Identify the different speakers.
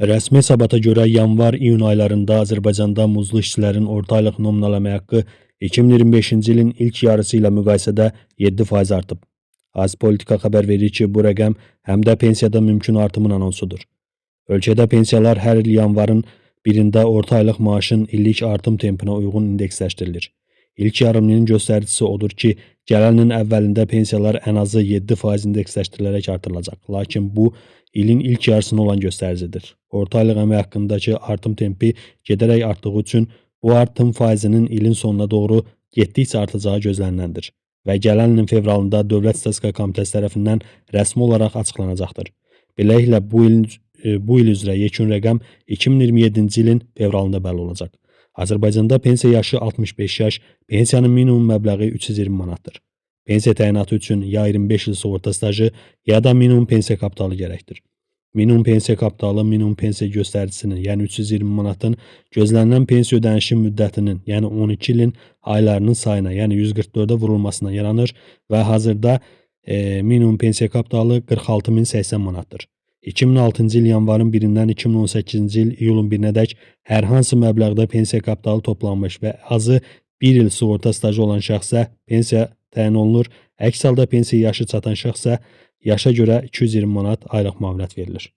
Speaker 1: Rəsmi hesabata görə yanvar-iyun aylarında Azərbaycanda muzlu işçilərin orta aylıq nominal əmək haqqı 2025-ci ilin ilk yarısı ilə müqayisədə 7% artıb. Az Politika xəbər verir ki, bu rəqəm həm də pensiyada mümkün artımın anonsudur. Ölkədə pensiyalar hər il yanvarın 1-də orta aylıq maaşın illik artım tempinə uyğun indeksləşdirilir. İlk yarımilin göstəricisi odur ki, gələn ilin əvvəlində pensiyalar ən azı 7% indeksləşdirilərək artırılacaq. Lakin bu, ilin ilk yarısına olan göstəricidir. Orta aylıq əmək haqqındakı artım tempi gedərək artdığı üçün bu artım faizinin ilin sonuna doğru getdikcə artacağı gözləniləndir və gələn ilin fevralında Dövlət Statistika Komitəsi tərəfindən rəsmi olaraq açıqlanacaqdır. Beləliklə, bu il üzrə yekun rəqəm 2027-ci ilin fevralında bəlli olacaq. Azərbaycanda pensiya yaşı 65 yaş, pensiyanın minimum məbləği 320 manatdır. Pensiya təyinatı üçün ya 25 il sığorta stajı, ya da minimum pensiya kapitalı gərəkdir. Minimum pensiya kapitalı minimum pensiya göstəricisinin, yəni 320 manatın gözlənilən pensiya ödənişi müddətinin, yəni 12 ilin aylarının sayına, yəni 144-ə vurulmasına yaranır və hazırda minimum pensiya kapitalı 46.080 manatdır. 2006-cı il yanvarın 1-dən 2018-ci il iyulun 1-ədək hər hansı məbləğdə pensiya kapitalı toplanmış və azı 1 il sığorta stajı olan şəxsə pensiya təyin olunur. Əks halda pensiya yaşı çatan şəxsə yaşa görə 220 manat aylıq müavinət verilir.